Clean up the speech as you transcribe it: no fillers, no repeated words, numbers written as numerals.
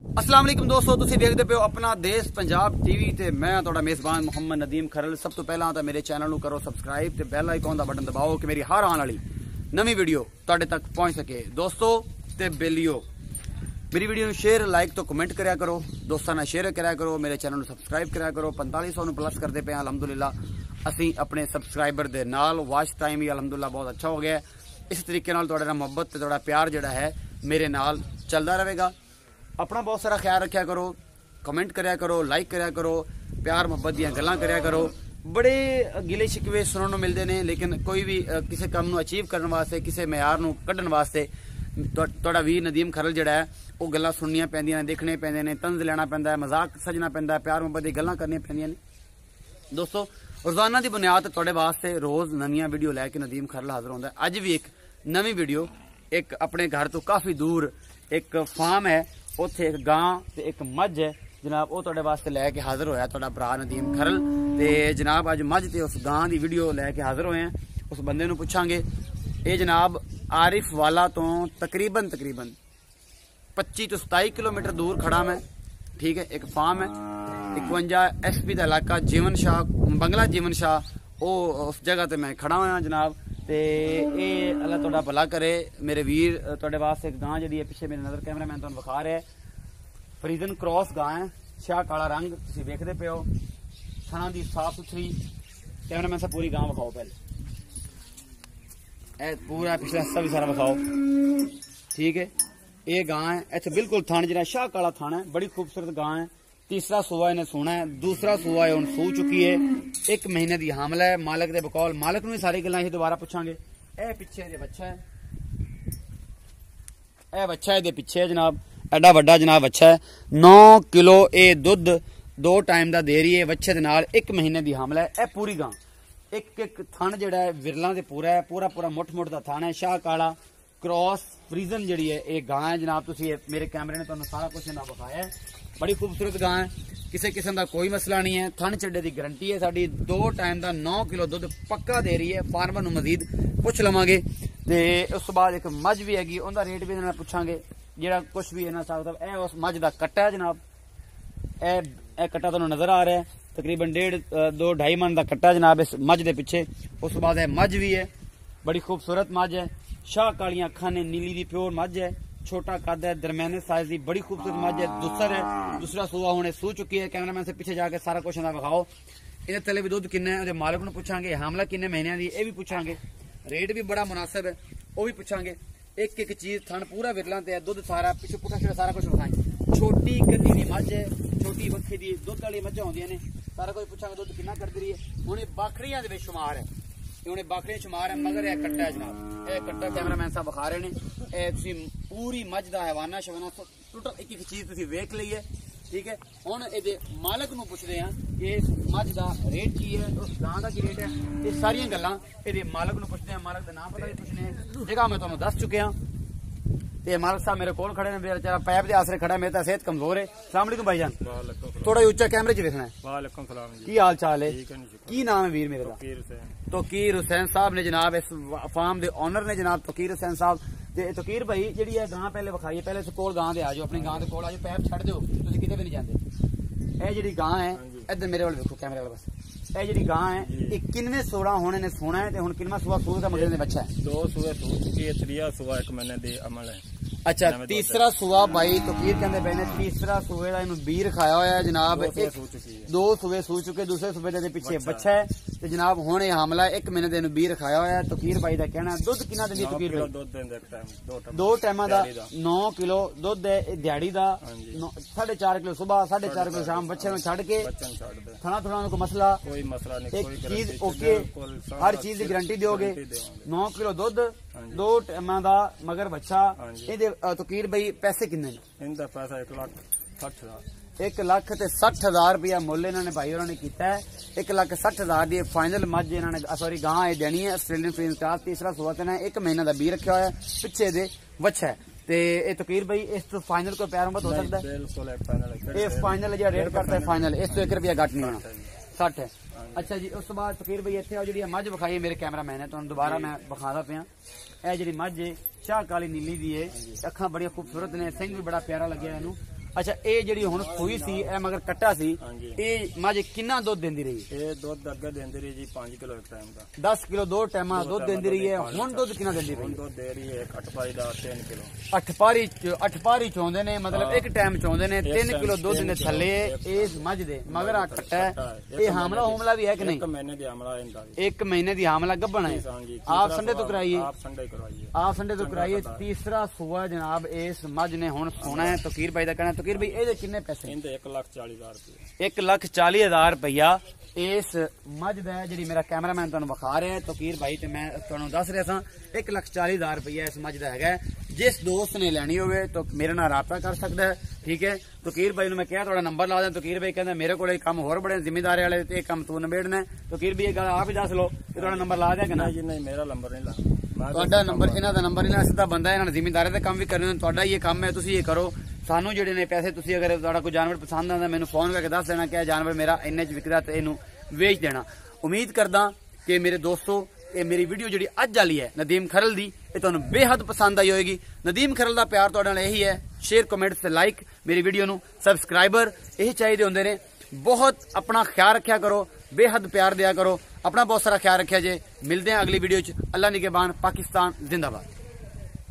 अस्सलाम वालेकुम दोस्तों, तुसीं देखदे पे हो अपना देश पंजाब टीवी ते मैं तुहाडा मेज़बान मुहम्मद नदीम खरल। सब तो पहला तो मेरे चैनल करो सबसक्राइब ते बैल आइकॉन का बटन दबाओ कि मेरी हर आने वाली नवी वीडियो तुहाडे तक पहुंच सके। दोस्तों ते बेलियो मेरी वीडियो में शेयर लाइक तो कमेंट कराया करो, दोस्तों ने शेयर कराया करो, मेरे चैनल सबसक्राइब कराया करो। 4500 प्लस करते पे अलहमदुलिल्लाह असी अपने सबसक्राइबर दे नाल वॉच टाइम भी अलहमदुलिल्लाह बहुत अच्छा हो गया। इस तरीके नाल तुहाडे नाल मुहब्बत ते तुहाडा प्यार जिहड़ा है मेरे नाल चलता रहेगा। अपना बहुत सारा ख्याल रखा करो, कमेंट कराया करो, लाइक कराया करो, प्यार मुहब्बत दी गल्लां कराया करो। बड़े गिले शिकवे सुनने मिलते हैं, लेकिन कोई भी किसी काम नूं अचीव करने वास्ते, किसी म्यार नूं कड्ढण वास्ते तुहाडा वीर नदीम खरल जिहड़ा है वो गल्लां सुननियां पैंदियां ने, देखने पैंदे ने, तंज लेना पैंदा है, मजाक सजना पैंदा है, प्यार मुहब्बत दी गल्लां करनियां पैंदियां ने। दोस्तों रोजाना की बुनियाद तुहाडे वास्ते रोज नवीं वीडियो लैके नदीम खरल हाजिर होंदा है। अज भी एक नवीं वीडियो, एक अपने घर तो काफ़ी दूर एक फार्म है, उत्थे एक गां ते एक मझ है जनाब, वो तुहाडे वास्ते लैके हाजिर होया तुहाडा भरा नदीम खरल। ते जनाब अज मझ ते उस गां की वीडियो लैके हाजिर होए हैं। उस बंदे नूं पुछांगे। ये जनाब आरिफ वाला तो तकरीबन 25 तो 27 किलोमीटर दूर खड़ा मैं, ठीक है। एक फार्म है 51 SP का इलाका जीवन शाह, बंगला जीवन शाह, वो उस जगह ते मैं खड़ा हुआ जनाब। ते ये अल्लाह तुहाडा भला करे मेरे वीर। तुहाडे वास्ते एक गां जिहड़ी है, पिछे मेरे नज़र कैमरा मैन तुहानूं विखा रहा है, फरीदन क्रॉस गां है, शाह काला रंग तुसीं वेखदे पे हो, थणा दी साफ सुथरी। कैमरा मैन साहब पूरी गां विखाओ पहले, ए पूरा पिछला हिस्सा भी सारा विखाओ, ठीक है। ये गां है, इत्थे बिल्कुल थण जिहड़ा शाह काला थण है, बड़ी खूबसूरत गां है। तीसरा सूआ इन्हें सोना है, दूसरा सूआ है सू चुकी है, 1 महीने की हामला है। मालक दे बकौल, मालक नूं सारी गल्लां दोबारा पूछांगे। ए पिछे दे बच्चा है, ए बच्चा है दे पिछे जनाब, एडा वड्डा जनाब बच्चा है। 9 किलो ए दुध 2 टाइम का दे रही है, बच्चे दे नाल 1 महीने की हामला है। ए पूरी गां एक थण जिहड़ा है विरलां दे पूरा है, पूरा मुठ का थण है, शाह काला क्रॉस फ्रीजन जिहड़ी है ये गां है जनाब। तुसीं मेरे कैमरे ने तुहानूं सारा कुछ इन्हां विखाया है। बड़ी खूबसूरत गां है, किसी किस्म का कोई मसला नहीं है। थन चड्डे की गारंटी है साडी, 2 टाइम का 9 किलो दुध पक्का दे रही है। फार्मर नूं मजीद पुछ लवांगे ते उस तो बाद एक मझ भी हैगी, उहदा रेट भी इन्हां पुछांगे। जिहड़ा कुछ भी इन्हां सकदा है, उस मझ का कट्टा है जनाब। ए कट्टा तुहानूं नजर आ रहा है, तकरीबन 1.5-2.5 मन का कट्टा जनाब इस मझ के पिछे। उस तो बाद मझ भी है, बड़ी खूबसूरत मझ है, शाह कालियां अखां ने, नीली दी प्योर मझ है, छोटा कद है, दरम्याने साइज की बड़ी खूबसूरत मझ है। दूसरा सूआ हुणे सू चुकी है। कैमरामैन से पीछे जाके सारा कुछ विखाओ। इहदे थल्ले भी दुध किन्ना है, मालक नूं पुछांगे। हामला किन्ने महीनों की ये भी पूछांगे। रेट भी बड़ा मुनासिब है, वो भी पूछांगे। एक चीज थन पूरा विरलां ते है, दुध सारा पिछे पुठा छिड़ा सारा कुछ विखाएं। छोटी गद्दी की मझ है, छोटी वक्खी की दुध वाली मझां होंदियां ने, सारा कुछ पूछांगे दुध किन्ना करदी रही है। हुण बाखड़ियां दे विच शुमार है, उन्हें बाखड़े शुमार है, मगर यह कट्टा है जनाब। यह कट्टा कैमरामैन साहब विखा रहे हैं। पूरी मझ का हवाना शवाना टोटल एक चीज तुसीं वेख ली है, ठीक है। हुण इहदे मालक नूं पुछदे हां कि इस मझ का रेट की है, उस गां का की रेट है। ये सारियां गल्लां इहदे मालक नूं पुछदे हां। मालक दा नाम पता भी पुछने हैं, जगह मैं तुहानूं दस चुके हां। ते मालक साहब मेरे कोल खड़े ने, बेचारा पैप के आसरे खड़ा है, मेरी तो सेहत कमजोर है। अस्सलाम वालेकुम भाईजान, थोड़ा उच्चा कैमरे च देखना है। वालेकुम सलाम जी, की हाल चाल है? की नाम है वीर मेरे का? तोकीर हुसैन साहब ने जनाब, इस फार्म के ओनर ने जनाब तोकीर हुसैन साहब। ते तोकीर भाई जी गां पहले विखाइए, पहले कोल गां दे आ जाओ, अपनी गां के कोल आ जाओ, पैप छड़ दो, तुसीं किते भी नहीं जांदे। यह जी गां है, इधर मेरे वाल देखो कैमरे वाले पास, यह जी गां है, ये किनवे 16 होने ने सोना है, हुण किनवा सूआ सूर का मगरे बच्चा है? 2 सूए सूर चुकी है, 3 सूआ 1 महीने दी अमल है। अच्छा, तीसरा सूआ भाई तोकीर कहते पे ने, तीसरा सूए का इन्हू बी रखाया हुआ है जनाब। 2 सूए सू चुके, दूसरे सूबे के पिछे बच्चा है ते जनाब हुण यह हमला 1 महीने के बी रखाया हुआ है। तोकीर भाई का कहना है दुध कितना देंदी तोकीर भाई? 2 टाइम का 9 किलो दुध है दिहाड़ी का, 4.5 किलो सुबह, 4.5 किलो शाम। बच्चे में छड़ के थना थोड़ा कोई मसला? कोई मसला नहीं, एक चीज ओके, हर चीज की गारंटी दोगे। 9 किलो दुध 2 टाइम का मगर बच्चा। तोकीर भाई पैसे किन्ने? इनका पैसा 1,60,000 1,60,000 रुपया मुल इन्होंने भाई उन्होंने किया है। 1,60,000 की फाइनल मझ इन्होंने सॉरी गां ये देनी है। ऑस्ट्रेलियन फ्रीज क्रास, तीसरा सूआ देना है, 1 महीने का बी रखा हुआ है, पिछे दे वच्छा है। ते तोकीर भाई इस तो फाइनल कोई प्यार मत हो सकता है? ये फाइनल जो रेट करता है फाइनल, इस तो 1 रुपया घट नहीं होना, 60 है। अच्छा जी, उस तो बाद तोकीर भाई इतने जी मझ विखाई मेरे कैमरा मैन है, तो दोबारा मैं विखादा पिया। यह जी मझ शाह काली नीली दी है, अखा बड़िया खूबसूरत ने, सिंह भी बड़ा प्यारा लगे इनू। ਅੱਛਾ ਇਹ ਜਿਹੜੀ ਹੁਣ ਸੂਈ ਸੀ ਇਹ ਮਗਰ ਕੱਟਾ ਸੀ ਹਾਂਜੀ। ਇਹ ਮੱਝ ਕਿੰਨਾ ਦੁੱਧ ਦਿੰਦੀ ਰਹੀ? ਇਹ ਦੁੱਧ ਅੱਗੇ ਦਿੰਦੀ ਰਹੀ ਜੀ 5 ਕਿਲੋ ਇੱਕ ਟਾਈਮ ਦਾ। 10 ਕਿਲੋ 2 ਟਾਈਮਾਂ ਦੁੱਧ ਦਿੰਦੀ ਰਹੀ ਹੈ। ਹੁਣ ਦੁੱਧ ਕਿੰਨਾ ਦਿੰਦੀ ਹੁਣ ਰਹੀ? ਦੁੱਧ ਦੇ ਰਹੀ ਹੈ 8 ਪਾਈ ਦਾ 3 ਕਿਲੋ। 8 ਪਾਰੀ ਚੋਂਦੇ ਨੇ, ਮਤਲਬ ਇੱਕ ਟਾਈਮ ਚੋਂਦੇ ਨੇ 3 ਕਿਲੋ ਦੁੱਧ ਦੇ ਥੱਲੇ ਇਸ ਮੱਝ ਦੇ। ਮਗਰ ਆ ਕੱਟਾ ਹੈ, ਇਹ ਹਾਮਲਾ ਵੀ ਹੈ ਕਿ ਨਹੀਂ? 1 ਮਹੀਨੇ ਦੀ ਆਮਲਾ ਇਹਦਾ ਵੀ। 1 ਮਹੀਨੇ ਦੀ ਹਾਮਲਾ ਗੱਭਣ ਹੈ। ਆਪ ਸੰਡੇ ਤੋਂ ਕਰਾਈਏ, ਆਪ ਸੰਡੇ ਕਰਵਾਈਏ, ਆਪ ਸੰਡੇ ਤੋਂ ਕਰਾਈਏ। ਤੀਸਰਾ ਸੂਆ ਜਨਾਬ ਇਸ ਮੱਝ ਨੇ ਹੁਣ ਸੋਣਾ ਹੈ। ਤਕੀਰ ਭਾਈ ਦਾ ਕਹਿਣਾ, ਤਕੀਰ ਭਾਈ ਇਹਦੇ ਕਿੰਨੇ ਪੈਸੇ? ਇਹਦੇ 1,40,000 ਰੁਪਏ। 1,40,000 ਰੁਪਇਆ ਇਸ ਮੱਝ ਦਾ ਹੈ, ਜਿਹੜੀ ਮੇਰਾ ਕੈਮਰਾਮੈਨ ਤੁਹਾਨੂੰ ਵਿਖਾ ਰਿਹਾ ਹੈ ਤਕੀਰ ਭਾਈ ਤੇ ਮੈਂ ਤੁਹਾਨੂੰ ਦੱਸ ਰਿਹਾ ਸਾਂ। 1,40,000 ਰੁਪਇਆ ਇਸ ਮੱਝ ਦਾ ਹੈਗਾ। ਜਿਸ ਦੋਸਤ ਨੇ ਲੈਣੀ ਹੋਵੇ ਤਾਂ ਮੇਰੇ ਨਾਲ ਰਾਬਤਾ ਕਰ ਸਕਦਾ ਹੈ, ਠੀਕ ਹੈ। ਤਕੀਰ ਭਾਈ ਨੂੰ ਮੈਂ ਕਿਹਾ ਤੁਹਾਡਾ ਨੰਬਰ ਲਾ ਦਿਆਂ। ਤਕੀਰ ਭਾਈ ਕਹਿੰਦਾ ਮੇਰੇ ਕੋਲ ਕੰਮ ਹੋਰ ਬੜੇ ਜ਼ਿੰਮੇਦਾਰੀ ਵਾਲੇ ਤੇ ਇਹ ਕੰਮ ਤੂੰ ਨਿਬੇੜਨਾ। ਤਕੀਰ ਭਾਈ ਇਹ ਗੱਲ ਆਪ ਹੀ ਦੱਸ ਲਓ ਕਿ ਤੁਹਾਡਾ ਨੰਬਰ ਲਾ ਦਿਆਂ ਕਿ ਨਾ? ਜੀ ਨਹੀਂ, ਮੇਰਾ ਨੰਬਰ ਨਹੀਂ ਲਾ। ਤੁਹਾਡਾ ਨੰਬਰ, ਇਹਨਾਂ ਦਾ ਨੰਬਰ, ਇਹਨਾਂ ਸਿੱਧਾ ਬੰਦਾ, ਇਹਨਾਂ ਨੇ ਜ਼ਿੰਮੇਦਾਰੀ ਦਾ ਕੰਮ ਵੀ ਕਰਨਾ। ਤੁਹਾਡਾ ਇਹ ਕੰਮ ਹੈ, ਤੁਸੀਂ ਇਹ ਕਰੋ। ਸਾਨੂੰ ਜਿਹੜੇ ਨੇ ਪੈਸੇ, ਤੁਸੀਂ ਅਗਰ ਤੁਹਾਡਾ ਕੋਈ ਜਾਨਵਰ ਪਸੰਦ ਆਉਂਦਾ ਮੈਨੂੰ ਫੋਨ ਕਰਕੇ ਦੱਸ ਦੇਣਾ ਕਿ ਇਹ ਜਾਨਵਰ ਮੇਰਾ ਇੰਨੇ ਚ ਵਿਕਦਾ ਤੇ ਇਹਨੂੰ ਵੇਚ ਦੇਣਾ। ਉਮੀਦ ਕਰਦਾ ਕਿ ਮੇਰੇ ਦੋਸਤੋ ਇਹ ਮੇਰੀ ਵੀਡੀਓ ਜਿਹੜੀ ਅੱਜ ਵਾਲੀ ਹੈ ਨਦੀਮ ਖਰਲ ਦੀ, ਇਹ ਤੁਹਾਨੂੰ ਬੇਹੱਦ ਪਸੰਦ ਆਈ ਹੋਏਗੀ। ਨਦੀਮ ਖਰਲ ਦਾ ਪਿਆਰ ਤੁਹਾਡੇ ਨਾਲ ਇਹੀ ਹੈ। ਸ਼ੇਅਰ, ਕਮੈਂਟ ਤੇ ਲਾਈਕ ਮੇਰੀ ਵੀਡੀਓ ਨੂੰ। ਸਬਸਕ੍ਰਾਈਬਰ ਇਹ ਚਾਹੀਦੇ ਹੁੰਦੇ ਨੇ। ਬਹੁਤ ਆਪਣਾ ਖਿਆਲ ਰੱਖਿਆ ਕਰੋ, ਬੇਹੱਦ ਪਿਆਰ ਦਿਆ ਕਰੋ। ਆਪਣਾ ਬਹੁਤ ਸਾਰਾ ਖਿਆਲ ਰੱਖਿਆ ਜੇ। ਮਿਲਦੇ हैं अगली वीडियो च। अल्लाह निगहबान। पाकिस्तान जिंदाबाद।